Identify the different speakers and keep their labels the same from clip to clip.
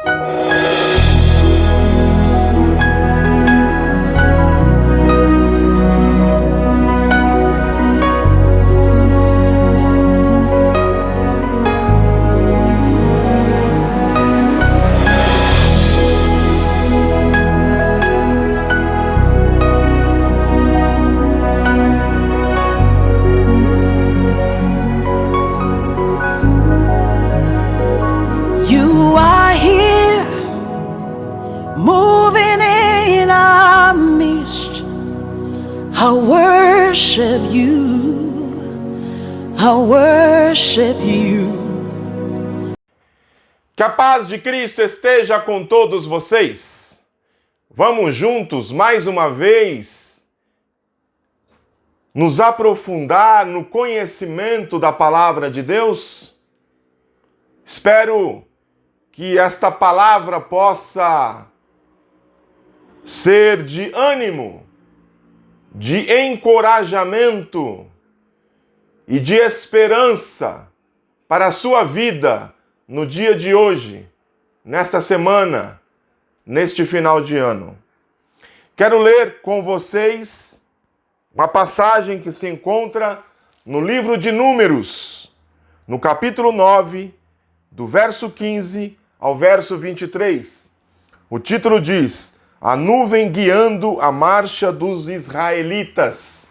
Speaker 1: You are here, moving in our midst. I worship you, I worship you.
Speaker 2: Que a paz de Cristo esteja com todos vocês. Vamos juntos, mais uma vez, nos aprofundar no conhecimento da palavra de Deus? Espero que esta palavra possa ser de ânimo, de encorajamento e de esperança para a sua vida no dia de hoje, nesta semana, neste final de ano. Quero ler com vocês uma passagem que se encontra no livro de Números, no capítulo 9, do verso 15 ao verso 23. O título diz: A nuvem guiando a marcha dos israelitas.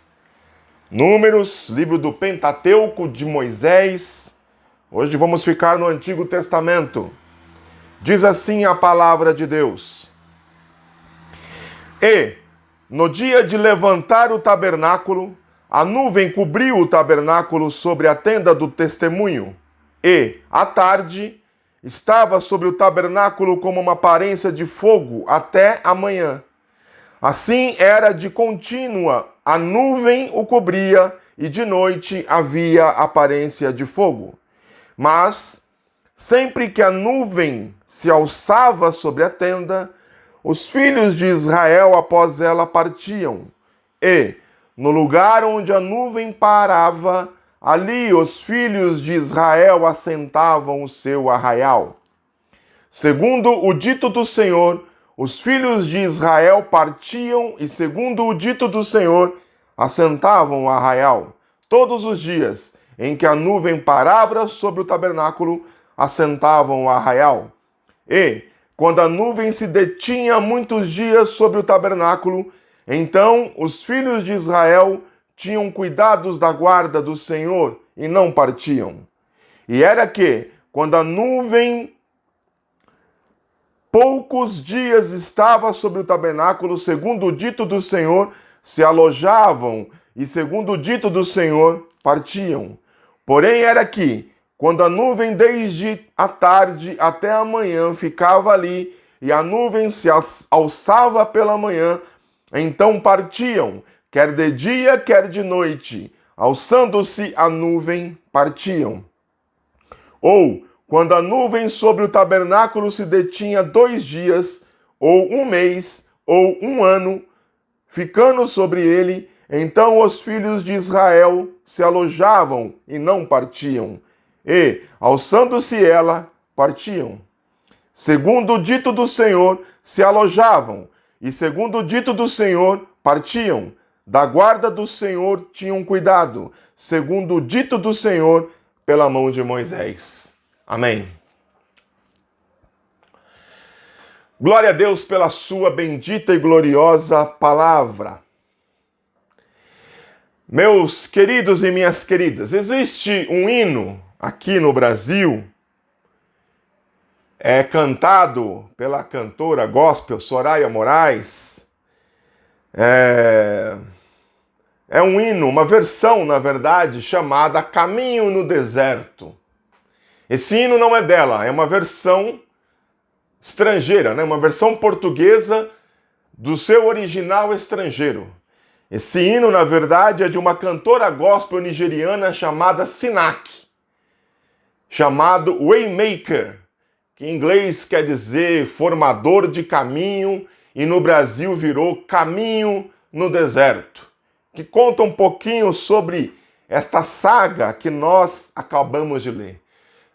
Speaker 2: Números, livro do Pentateuco de Moisés. Hoje vamos ficar no Antigo Testamento. Diz assim a palavra de Deus: E, no dia de levantar o tabernáculo, a nuvem cobriu o tabernáculo sobre a tenda do testemunho, e, à tarde, estava sobre o tabernáculo como uma aparência de fogo até a manhã. Assim era de contínua, a nuvem o cobria, e de noite havia aparência de fogo. Mas, sempre que a nuvem se alçava sobre a tenda, os filhos de Israel após ela partiam, e, no lugar onde a nuvem parava, ali os filhos de Israel assentavam o seu arraial. Segundo o dito do Senhor, os filhos de Israel partiam e, segundo o dito do Senhor, assentavam o arraial. Todos os dias em que a nuvem parava sobre o tabernáculo, assentavam o arraial. E, quando a nuvem se detinha muitos dias sobre o tabernáculo, então os filhos de Israel tinham cuidados da guarda do Senhor e não partiam. E era que, quando a nuvem poucos dias estava sobre o tabernáculo, segundo o dito do Senhor, se alojavam e, segundo o dito do Senhor, partiam. Porém era que, quando a nuvem desde a tarde até a manhã ficava ali e a nuvem se alçava pela manhã, então partiam, quer de dia, quer de noite, alçando-se a nuvem, partiam. Ou, quando a nuvem sobre o tabernáculo se detinha 2 dias, ou 1 mês, ou 1 ano, ficando sobre ele, então os filhos de Israel se alojavam e não partiam, e, alçando-se ela, partiam. Segundo o dito do Senhor, se alojavam, e segundo o dito do Senhor, partiam. Da guarda do Senhor tinham cuidado, segundo o dito do Senhor, pela mão de Moisés. Amém. Glória a Deus pela sua bendita e gloriosa palavra. Meus queridos e minhas queridas, existe um hino aqui no Brasil, cantado pela cantora gospel Soraya Moraes. É um hino, uma versão, na verdade, chamada Caminho no Deserto. Esse hino não é dela, é uma versão estrangeira, né? Uma versão portuguesa do seu original estrangeiro. Esse hino, na verdade, é de uma cantora gospel nigeriana chamada Sinak, chamado Waymaker, que em inglês quer dizer formador de caminho, e no Brasil virou Caminho no Deserto, que conta um pouquinho sobre esta saga que nós acabamos de ler.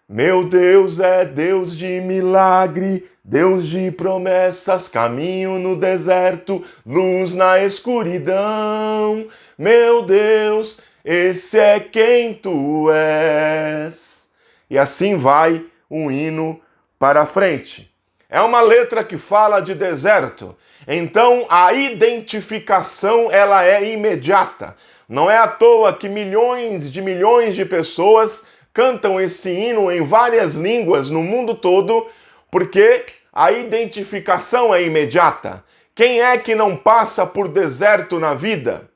Speaker 2: Meu Deus é Deus de milagre, Deus de promessas, caminho no deserto, luz na escuridão. Meu Deus, esse é quem tu és. E assim vai o hino para frente. É uma letra que fala de deserto. Então a identificação ela é imediata. Não é à toa que milhões de pessoas cantam esse hino em várias línguas no mundo todo, porque a identificação é imediata. Quem é que não passa por deserto na vida?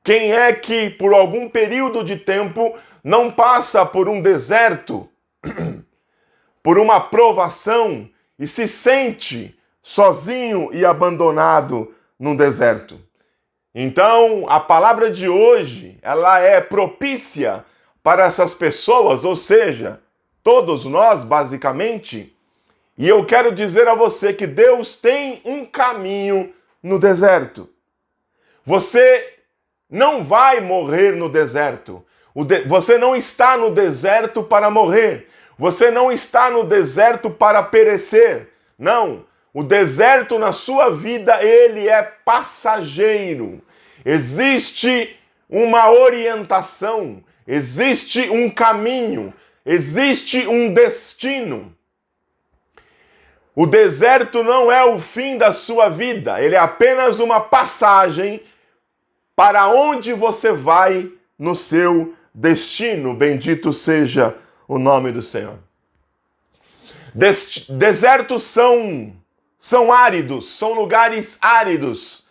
Speaker 2: Quem é que por algum período de tempo não passa por um deserto, por uma provação e se sente sozinho e abandonado no deserto? Então, a palavra de hoje, ela é propícia para essas pessoas, ou seja, todos nós, basicamente. E eu quero dizer a você que Deus tem um caminho no deserto. Você não vai morrer no deserto. Você não está no deserto para morrer. Você não está no deserto para perecer. Não. O deserto na sua vida, ele é passageiro. Existe uma orientação, existe um caminho, existe um destino. O deserto não é o fim da sua vida, ele é apenas uma passagem para onde você vai no seu destino. Bendito seja o nome do Senhor. Desertos são áridos, são lugares áridos.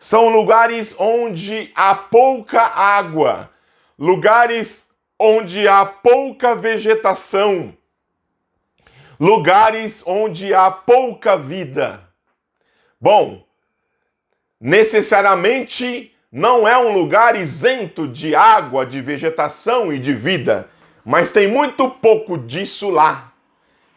Speaker 2: São lugares onde há pouca água, lugares onde há pouca vegetação, lugares onde há pouca vida. Bom, necessariamente não é um lugar isento de água, de vegetação e de vida, mas tem muito pouco disso lá.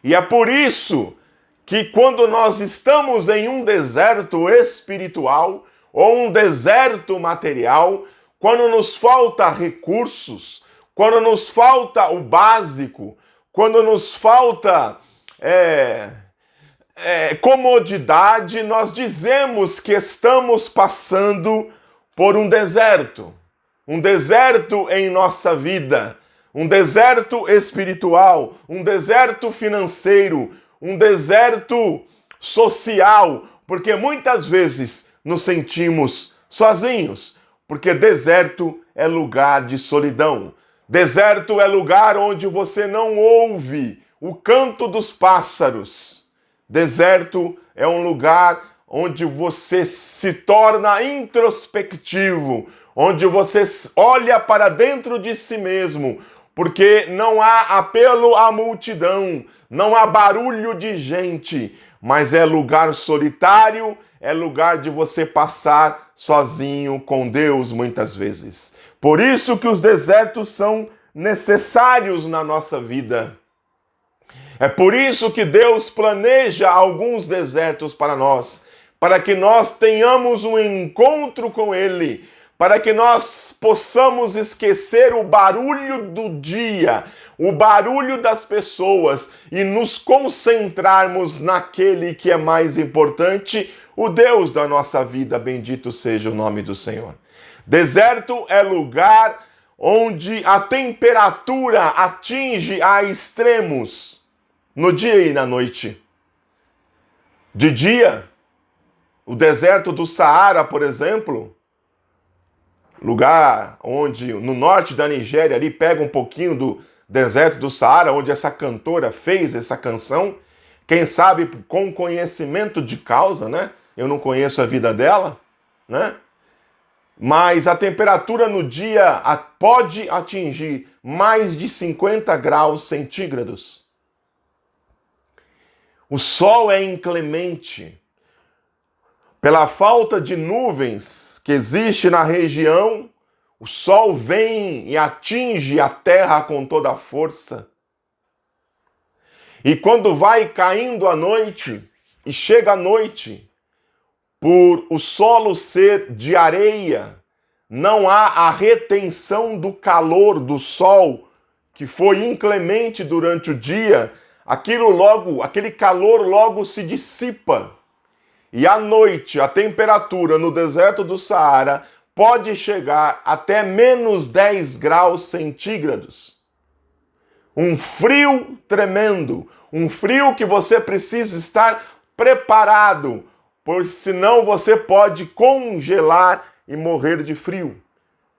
Speaker 2: E é por isso que quando nós estamos em um deserto espiritual, ou um deserto material, quando nos falta recursos, quando nos falta o básico, quando nos falta comodidade, nós dizemos que estamos passando por um deserto em nossa vida, um deserto espiritual, um deserto financeiro, um deserto social, porque muitas vezes nos sentimos sozinhos, porque deserto é lugar de solidão. Deserto é lugar onde você não ouve o canto dos pássaros. Deserto é um lugar onde você se torna introspectivo, onde você olha para dentro de si mesmo, porque não há apelo à multidão, não há barulho de gente, mas é lugar solitário, é lugar de você passar sozinho com Deus muitas vezes. Por isso que os desertos são necessários na nossa vida. É por isso que Deus planeja alguns desertos para nós, para que nós tenhamos um encontro com Ele, para que nós possamos esquecer o barulho do dia, o barulho das pessoas e nos concentrarmos naquele que é mais importante, o Deus da nossa vida. Bendito seja o nome do Senhor. Deserto é lugar onde a temperatura atinge a extremos no dia e na noite. De dia, o deserto do Saara, por exemplo, lugar onde no norte da Nigéria ali pega um pouquinho do deserto do Saara, onde essa cantora fez essa canção, quem sabe com conhecimento de causa, né? Eu não conheço a vida dela, né? Mas a temperatura no dia pode atingir mais de 50 graus centígrados. O sol é inclemente. Pela falta de nuvens que existe na região, o sol vem e atinge a terra com toda a força. E quando vai caindo a noite, e chega a noite, por o solo ser de areia, não há a retenção do calor do sol, que foi inclemente durante o dia, aquele calor logo se dissipa. E à noite, a temperatura no deserto do Saara pode chegar até menos 10 graus centígrados. Um frio tremendo, um frio que você precisa estar preparado, pois senão você pode congelar e morrer de frio.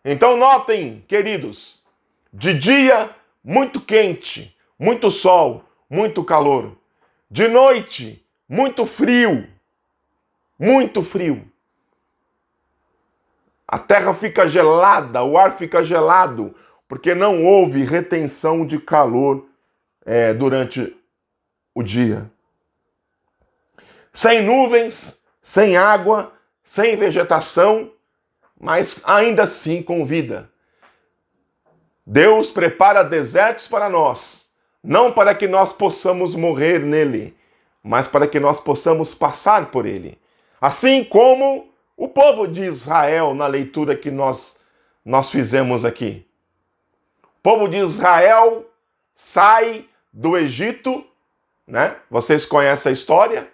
Speaker 2: Então notem, queridos, de dia muito quente, muito sol, muito calor. De noite, muito frio. Muito frio. A terra fica gelada, o ar fica gelado, porque não houve retenção de calor durante o dia. Sem nuvens, sem água, sem vegetação, mas ainda assim com vida. Deus prepara desertos para nós, não para que nós possamos morrer nele, mas para que nós possamos passar por ele. Assim como o povo de Israel, na leitura que nós fizemos aqui. O povo de Israel sai do Egito, né? Vocês conhecem a história?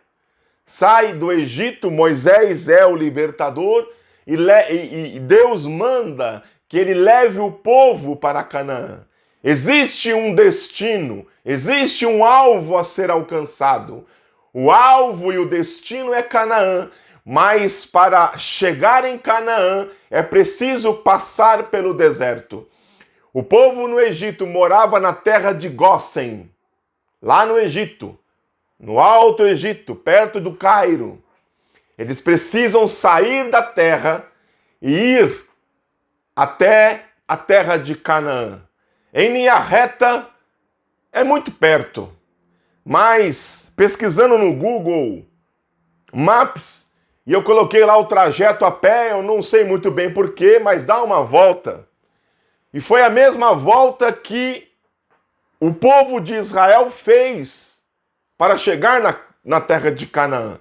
Speaker 2: Sai do Egito, Moisés é o libertador e Deus manda que ele leve o povo para Canaã. Existe um destino, existe um alvo a ser alcançado. O alvo e o destino é Canaã, mas para chegar em Canaã é preciso passar pelo deserto. O povo no Egito morava na terra de Gósen, lá no Egito, no Alto Egito, perto do Cairo. Eles precisam sair da terra e ir até a terra de Canaã. Em linha reta é muito perto, mas pesquisando no Google Maps, e eu coloquei lá o trajeto a pé, eu não sei muito bem porquê, mas dá uma volta. E foi a mesma volta que o povo de Israel fez para chegar na terra de Canaã.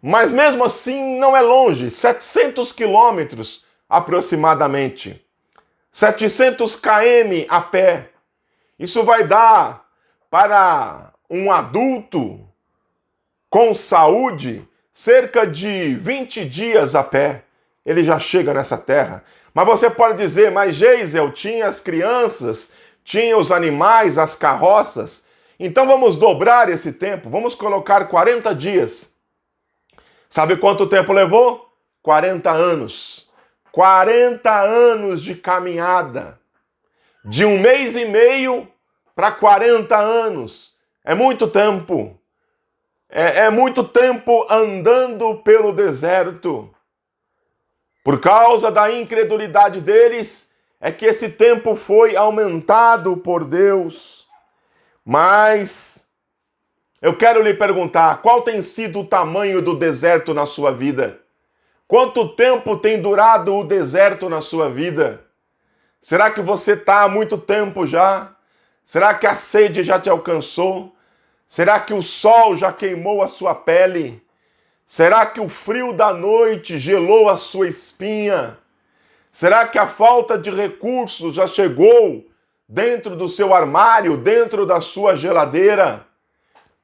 Speaker 2: Mas mesmo assim não é longe, 700 quilômetros aproximadamente. 700 km a pé. Isso vai dar para um adulto com saúde cerca de 20 dias a pé. Ele já chega nessa terra. Mas você pode dizer, mas Geisel, tinha as crianças, tinha os animais, as carroças. Então vamos dobrar esse tempo, vamos colocar 40 dias. Sabe quanto tempo levou? 40 anos. 40 anos de caminhada. De 1 mês e meio para 40 anos. É muito tempo. É muito tempo andando pelo deserto. Por causa da incredulidade deles, é que esse tempo foi aumentado por Deus. Mas eu quero lhe perguntar, qual tem sido o tamanho do deserto na sua vida? Quanto tempo tem durado o deserto na sua vida? Será que você está há muito tempo já? Será que a sede já te alcançou? Será que o sol já queimou a sua pele? Será que o frio da noite gelou a sua espinha? Será que a falta de recursos já chegou dentro do seu armário, dentro da sua geladeira?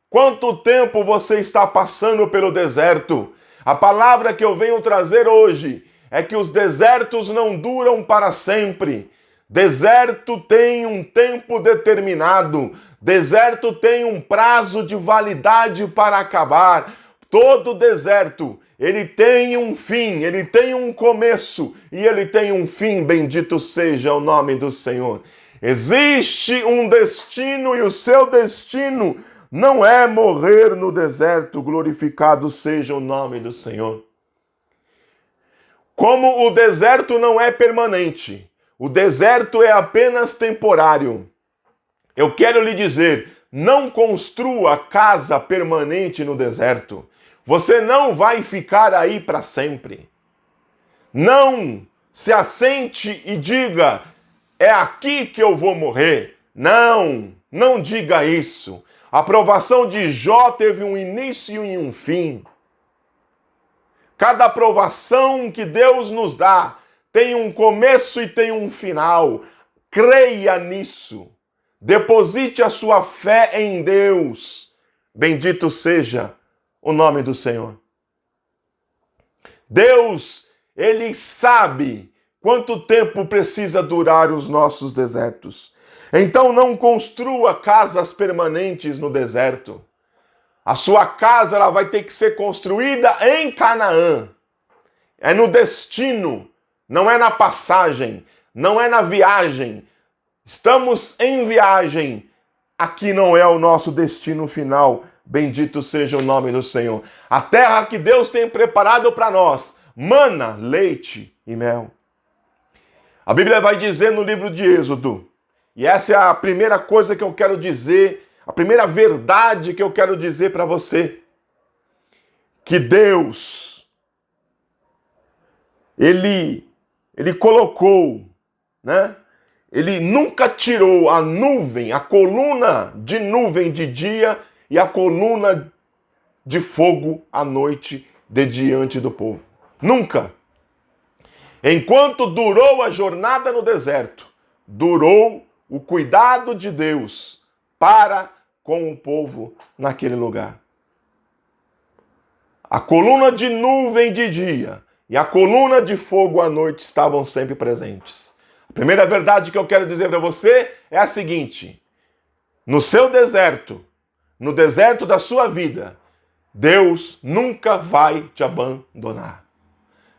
Speaker 2: Quanto tempo você está passando pelo deserto? A palavra que eu venho trazer hoje é que os desertos não duram para sempre. Deserto tem um tempo determinado. Deserto tem um prazo de validade para acabar. Todo deserto, ele tem um fim, ele tem um começo e ele tem um fim, bendito seja o nome do Senhor. Existe um destino e o seu destino não é morrer no deserto, glorificado seja o nome do Senhor. Como o deserto não é permanente, o deserto é apenas temporário. Eu quero lhe dizer, não construa casa permanente no deserto. Você não vai ficar aí para sempre. Não se assente e diga, é aqui que eu vou morrer. Não, não diga isso. A provação de Jó teve um início e um fim. Cada provação que Deus nos dá tem um começo e tem um final. Creia nisso. Deposite a sua fé em Deus. Bendito seja o nome do Senhor. Deus, Ele sabe quanto tempo precisa durar os nossos desertos. Então não construa casas permanentes no deserto. A sua casa ela vai ter que ser construída em Canaã. É no destino, não é na passagem, não é na viagem. Estamos em viagem. Aqui não é o nosso destino final. Bendito seja o nome do Senhor. A terra que Deus tem preparado para nós, mana, leite e mel. A Bíblia vai dizer no livro de Êxodo, e essa é a primeira coisa que eu quero dizer, a primeira verdade que eu quero dizer para você, que Deus, Ele colocou, né? Ele nunca tirou a nuvem, a coluna de nuvem de dia e a coluna de fogo à noite de diante do povo. Nunca. Enquanto durou a jornada no deserto, durou o cuidado de Deus para com o povo naquele lugar. A coluna de nuvem de dia e a coluna de fogo à noite estavam sempre presentes. A primeira verdade que eu quero dizer para você é a seguinte: no seu deserto, no deserto da sua vida, Deus nunca vai te abandonar.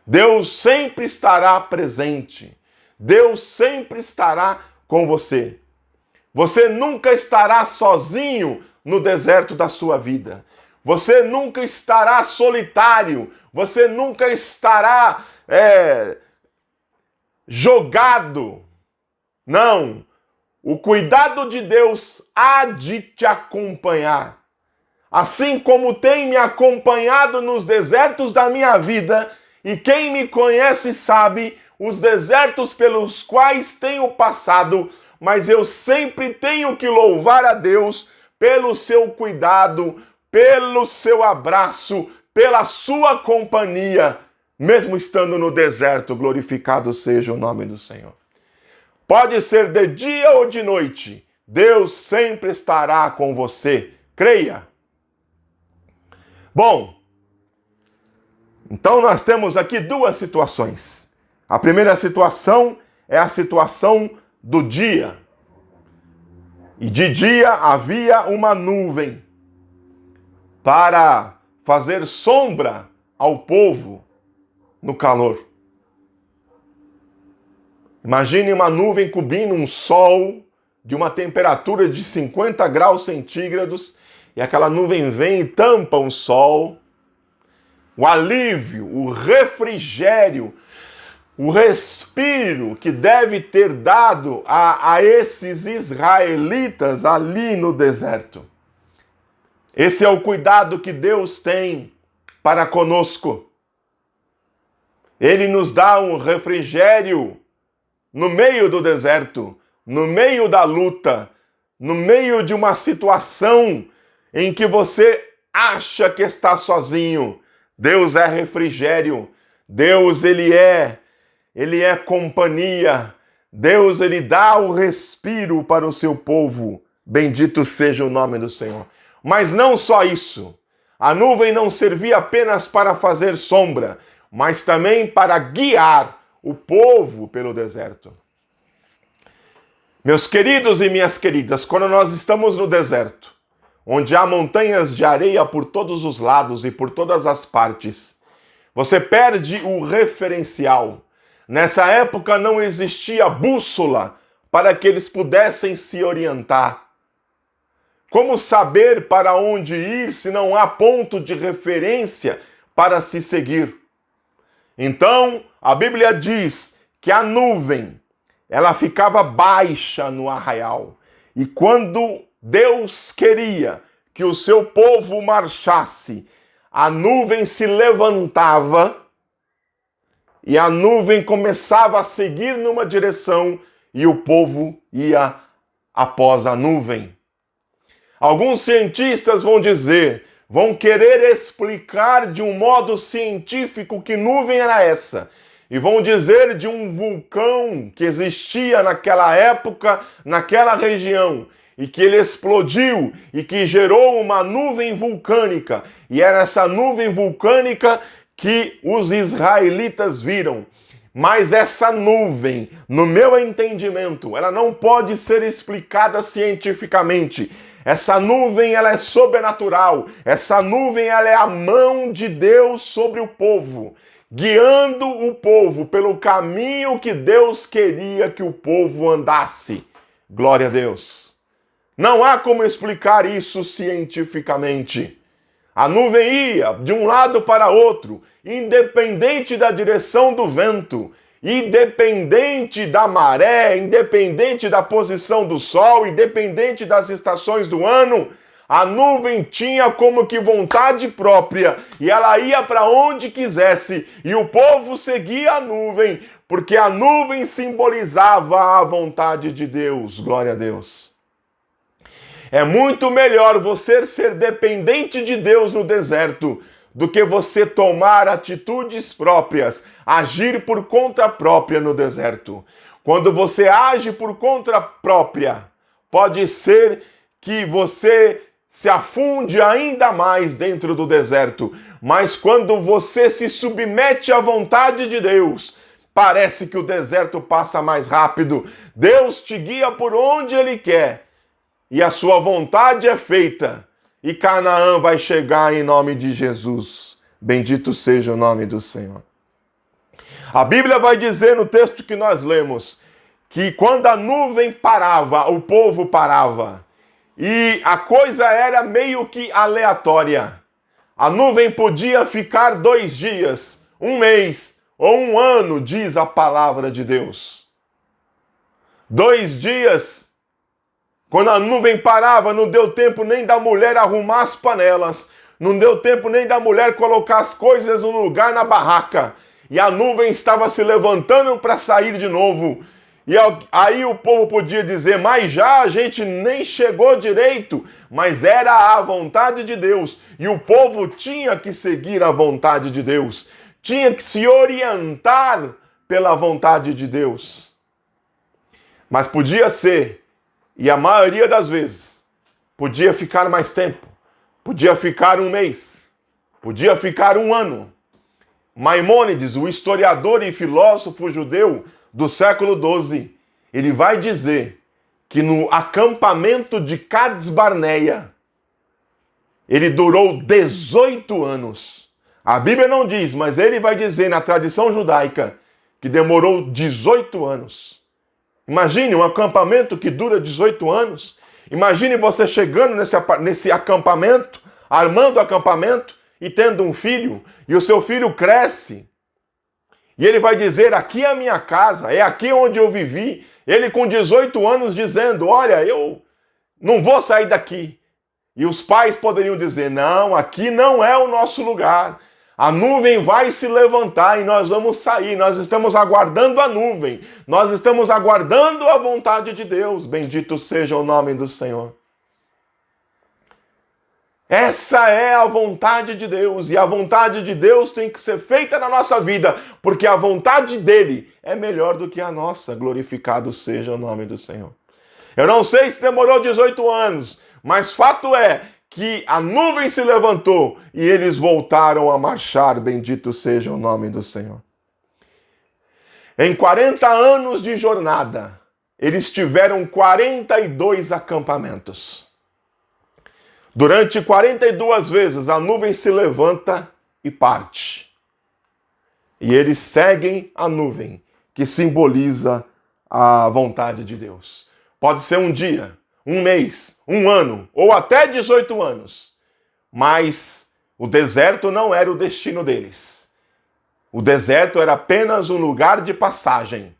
Speaker 2: Deus sempre estará presente. Deus sempre estará com você. Você nunca estará sozinho no deserto da sua vida. Você nunca estará solitário. Você nunca estará jogado. Não. O cuidado de Deus há de te acompanhar. Assim como tem me acompanhado nos desertos da minha vida, e quem me conhece sabe os desertos pelos quais tenho passado, mas eu sempre tenho que louvar a Deus pelo seu cuidado, pelo seu abraço, pela sua companhia, mesmo estando no deserto. Glorificado seja o nome do Senhor. Pode ser de dia ou de noite, Deus sempre estará com você. Creia. Bom, então nós temos aqui duas situações. A primeira situação é a situação do dia. E de dia havia uma nuvem para fazer sombra ao povo no calor. Imagine uma nuvem cobrindo um sol de uma temperatura de 50 graus centígrados e aquela nuvem vem e tampa o sol. O alívio, o refrigério, o respiro que deve ter dado a esses israelitas ali no deserto. Esse é o cuidado que Deus tem para conosco. Ele nos dá um refrigério no meio do deserto, no meio da luta, no meio de uma situação em que você acha que está sozinho. Deus é refrigério. Deus, Ele é companhia. Deus, Ele dá o respiro para o seu povo. Bendito seja o nome do Senhor. Mas não só isso. A nuvem não servia apenas para fazer sombra, mas também para guiar o povo pelo deserto. Meus queridos e minhas queridas, quando nós estamos no deserto, onde há montanhas de areia por todos os lados e por todas as partes, você perde o referencial. Nessa época não existia bússola para que eles pudessem se orientar. Como saber para onde ir se não há ponto de referência para se seguir? Então, a Bíblia diz que a nuvem, ela ficava baixa no arraial. E quando Deus queria que o seu povo marchasse, a nuvem se levantava e a nuvem começava a seguir numa direção e o povo ia após a nuvem. Alguns cientistas vão querer explicar de um modo científico que nuvem era essa. E vão dizer de um vulcão que existia naquela época, naquela região. e que ele explodiu e que gerou uma nuvem vulcânica. E era essa nuvem vulcânica que os israelitas viram. Mas essa nuvem, no meu entendimento, ela não pode ser explicada cientificamente. Essa nuvem, ela é sobrenatural. Essa nuvem, ela é a mão de Deus sobre o povo, guiando o povo pelo caminho que Deus queria que o povo andasse. Glória a Deus. Não há como explicar isso cientificamente. A nuvem ia de um lado para outro, independente da direção do vento, independente da maré, independente da posição do sol, independente das estações do ano. A nuvem tinha como que vontade própria e ela ia para onde quisesse e o povo seguia a nuvem, porque a nuvem simbolizava a vontade de Deus. Glória a Deus. É muito melhor você ser dependente de Deus no deserto do que você tomar atitudes próprias, agir por conta própria no deserto. Quando você age por conta própria, pode ser que você se afunde ainda mais dentro do deserto. Mas quando você se submete à vontade de Deus, parece que o deserto passa mais rápido. Deus te guia por onde Ele quer e a sua vontade é feita. E Canaã vai chegar em nome de Jesus. Bendito seja o nome do Senhor. A Bíblia vai dizer no texto que nós lemos que quando a nuvem parava, o povo parava. E a coisa era meio que aleatória. A nuvem podia ficar 2 dias, 1 mês ou 1 ano, diz a palavra de Deus. 2 dias. Quando a nuvem parava, não deu tempo nem da mulher arrumar as panelas. Não deu tempo nem da mulher colocar as coisas no lugar na barraca. E a nuvem estava se levantando para sair de novo. E aí o povo podia dizer, mas já a gente nem chegou direito. Mas era a vontade de Deus. E o povo tinha que seguir a vontade de Deus. Tinha que se orientar pela vontade de Deus. Mas podia ser, e a maioria das vezes, podia ficar mais tempo. Podia ficar 1 mês. Podia ficar 1 ano. Maimônides, o historiador e filósofo judeu do século XII, ele vai dizer que no acampamento de Cades Barneia, ele durou 18 anos. A Bíblia não diz, mas ele vai dizer na tradição judaica que demorou 18 anos. Imagine um acampamento que dura 18 anos. Imagine você chegando nesse acampamento, armando o acampamento e tendo um filho, e o seu filho cresce. E ele vai dizer, aqui é a minha casa, é aqui onde eu vivi. Ele com 18 anos dizendo, olha, eu não vou sair daqui. E os pais poderiam dizer, não, aqui não é o nosso lugar. A nuvem vai se levantar e nós vamos sair. Nós estamos aguardando a nuvem. Nós estamos aguardando a vontade de Deus. Bendito seja o nome do Senhor. Essa é a vontade de Deus. E a vontade de Deus tem que ser feita na nossa vida. Porque a vontade dele é melhor do que a nossa. Glorificado seja o nome do Senhor. Eu não sei se demorou 18 anos. Mas fato é que a nuvem se levantou e eles voltaram a marchar. Bendito seja o nome do Senhor. Em 40 anos de jornada, eles tiveram 42 acampamentos. Durante 42 vezes a nuvem se levanta e parte. E eles seguem a nuvem, que simboliza a vontade de Deus. Pode ser 1 dia, 1 mês, 1 ano, ou até 18 anos. Mas o deserto não era o destino deles. O deserto era apenas um lugar de passagem,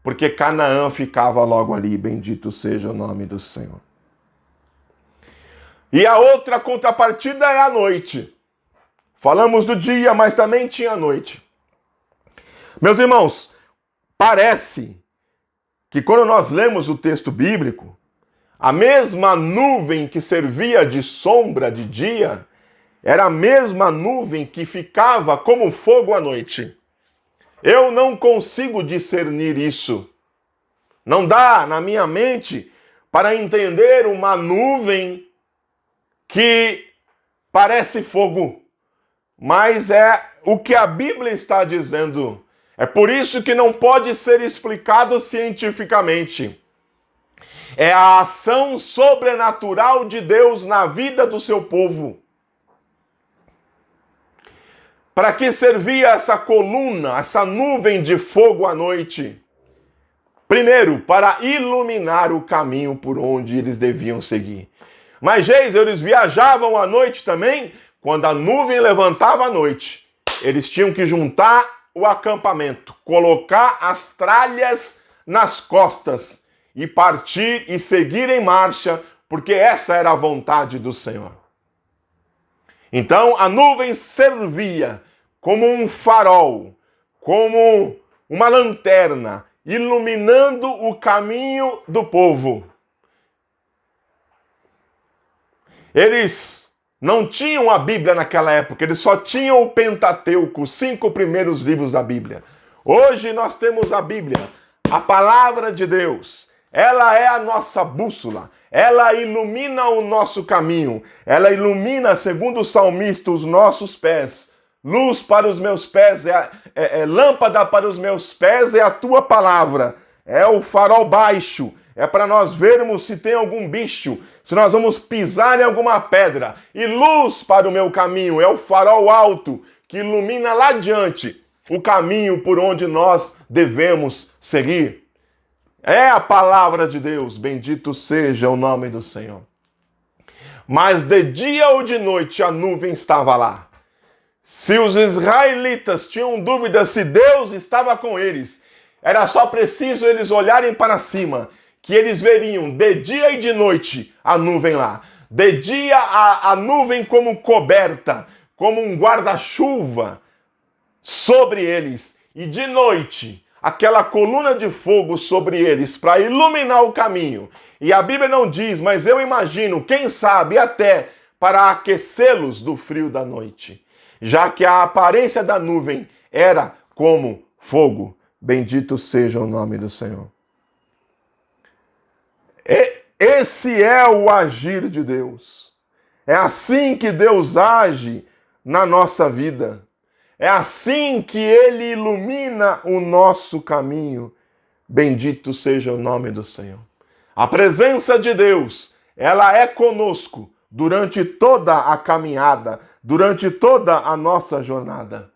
Speaker 2: porque Canaã ficava logo ali. Bendito seja o nome do Senhor. E a outra contrapartida é a noite. Falamos do dia, mas também tinha a noite. Meus irmãos, parece que quando nós lemos o texto bíblico, a mesma nuvem que servia de sombra de dia era a mesma nuvem que ficava como fogo à noite. Eu não consigo discernir isso. Não dá na minha mente para entender uma nuvem que parece fogo, mas é o que a Bíblia está dizendo. É por isso que não pode ser explicado cientificamente. É a ação sobrenatural de Deus na vida do seu povo. Para que servia essa coluna, essa nuvem de fogo à noite? Primeiro, para iluminar o caminho por onde eles deviam seguir. Mas, eles viajavam à noite também. Quando a nuvem levantava à noite, eles tinham que juntar o acampamento, colocar as tralhas nas costas e partir e seguir em marcha, porque essa era a vontade do Senhor. Então, a nuvem servia como um farol, como uma lanterna, iluminando o caminho do povo. Eles não tinham a Bíblia naquela época, eles só tinham o Pentateuco, os 5 primeiros livros da Bíblia. Hoje nós temos a Bíblia, a palavra de Deus. Ela é a nossa bússola, ela ilumina o nosso caminho, ela ilumina, segundo o salmista, os nossos pés. Luz para os meus pés, lâmpada para os meus pés é a tua palavra. É o farol baixo, é para nós vermos se tem algum bicho, se nós vamos pisar em alguma pedra. E luz para o meu caminho, é o farol alto, que ilumina lá adiante o caminho por onde nós devemos seguir. É a palavra de Deus, bendito seja o nome do Senhor. Mas de dia ou de noite a nuvem estava lá. Se os israelitas tinham dúvida se Deus estava com eles, era só preciso eles olharem para cima, que eles veriam de dia e de noite a nuvem lá. De dia a nuvem como coberta, como um guarda-chuva sobre eles. E de noite, aquela coluna de fogo sobre eles para iluminar o caminho. E a Bíblia não diz, mas eu imagino, quem sabe até para aquecê-los do frio da noite, já que a aparência da nuvem era como fogo. Bendito seja o nome do Senhor. Esse é o agir de Deus. É assim que Deus age na nossa vida. É assim que Ele ilumina o nosso caminho. Bendito seja o nome do Senhor. A presença de Deus, ela é conosco durante toda a caminhada, durante toda a nossa jornada.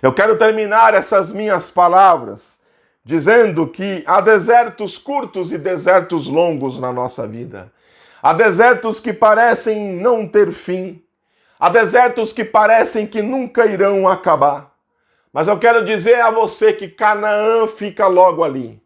Speaker 2: Eu quero terminar essas minhas palavras dizendo que há desertos curtos e desertos longos na nossa vida. Há desertos que parecem não ter fim. Há desertos que parecem que nunca irão acabar. Mas eu quero dizer a você que Canaã fica logo ali.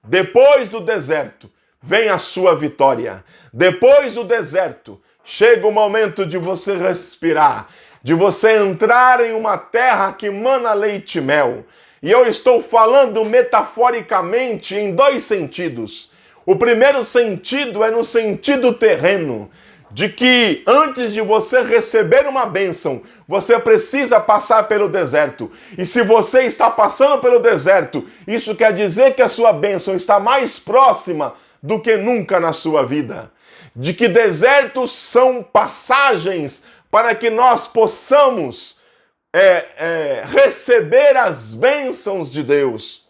Speaker 2: Depois do deserto, vem a sua vitória. Depois do deserto, chega o momento de você respirar, de você entrar em uma terra que mana leite e mel. E eu estou falando metaforicamente em 2 sentidos. O primeiro sentido é no sentido terreno, de que antes de você receber uma bênção, você precisa passar pelo deserto. E se você está passando pelo deserto, isso quer dizer que a sua bênção está mais próxima do que nunca na sua vida. De que desertos são passagens para que nós possamos receber as bênçãos de Deus.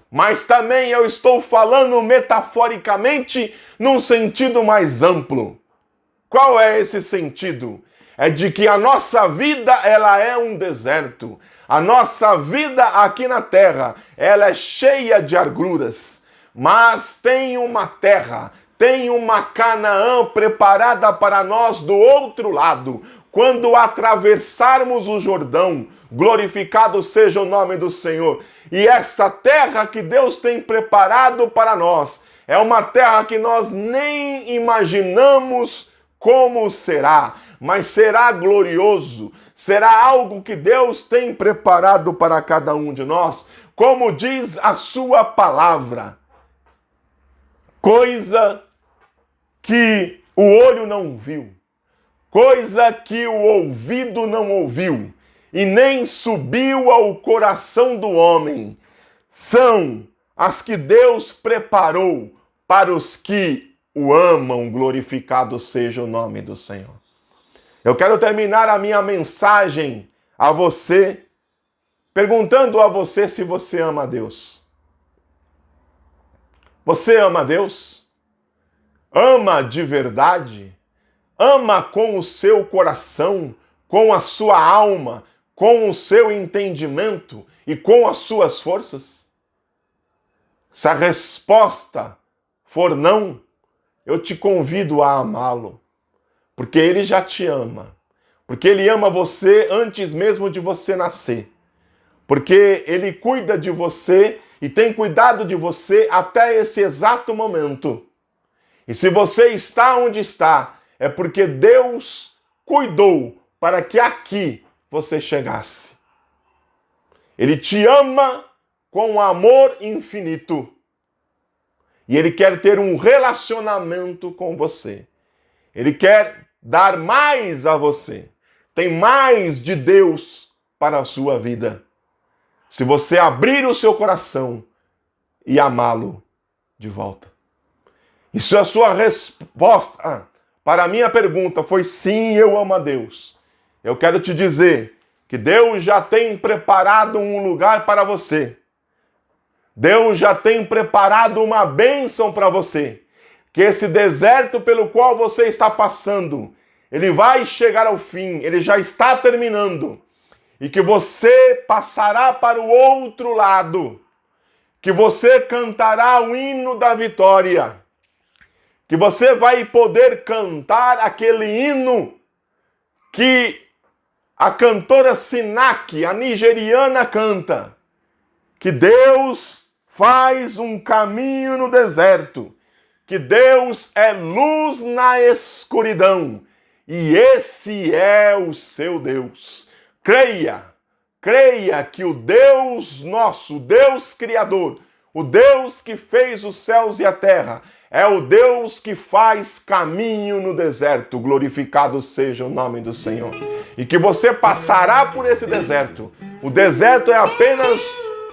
Speaker 2: Mas também eu estou falando metaforicamente num sentido mais amplo. Qual é esse sentido? É de que a nossa vida, ela é um deserto. A nossa vida aqui na terra, ela é cheia de agruras. Mas tem uma terra, tem uma Canaã preparada para nós do outro lado. Quando atravessarmos o Jordão, glorificado seja o nome do Senhor. E essa terra que Deus tem preparado para nós, é uma terra que nós nem imaginamos como será, mas será glorioso, será algo que Deus tem preparado para cada um de nós, como diz a sua palavra. Coisa que o olho não viu, coisa que o ouvido não ouviu, e nem subiu ao coração do homem, são as que Deus preparou para os que o amam, glorificado seja o nome do Senhor. Eu quero terminar a minha mensagem a você, perguntando a você se você ama a Deus. Você ama a Deus? Ama de verdade? Ama com o seu coração, com a sua alma, com o seu entendimento e com as suas forças? Se a resposta for não, eu te convido a amá-lo, porque ele já te ama, porque ele ama você antes mesmo de você nascer, porque ele cuida de você e tem cuidado de você até esse exato momento. E se você está onde está, é porque Deus cuidou para que aqui você chegasse. Ele te ama com amor infinito. E ele quer ter um relacionamento com você. Ele quer dar mais a você. Tem mais de Deus para a sua vida. Se você abrir o seu coração e amá-lo de volta. E se a sua resposta para a minha pergunta foi sim, eu amo a Deus, eu quero te dizer que Deus já tem preparado um lugar para você. Deus já tem preparado uma bênção para você. Que esse deserto pelo qual você está passando, ele vai chegar ao fim, ele já está terminando. E que você passará para o outro lado. Que você cantará o hino da vitória. Que você vai poder cantar aquele hino que a cantora Sinak, a nigeriana, canta. Que Deus faz um caminho no deserto. Que Deus é luz na escuridão. E esse é o seu Deus. Creia que o Deus nosso, o Deus Criador, o Deus que fez os céus e a terra, é o Deus que faz caminho no deserto. Glorificado seja o nome do Senhor. E que você passará por esse deserto. O deserto é apenas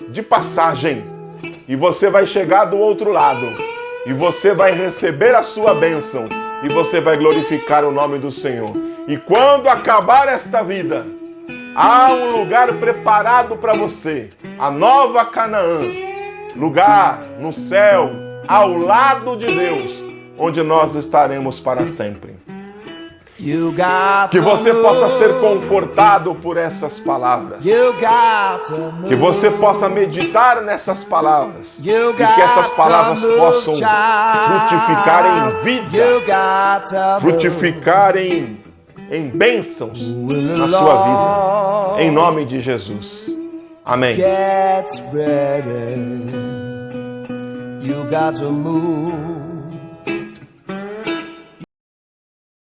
Speaker 2: de passagem. E você vai chegar do outro lado. E você vai receber a sua bênção. E você vai glorificar o nome do Senhor. E quando acabar esta vida, há um lugar preparado para você. A nova Canaã. Lugar no céu, ao lado de Deus, onde nós estaremos para sempre. Que você possa ser confortado por essas palavras. Que você possa meditar nessas palavras. E que essas palavras possam frutificar em vida, frutificar em bênçãos na sua vida. Em nome de Jesus. Amém.
Speaker 3: You got to move.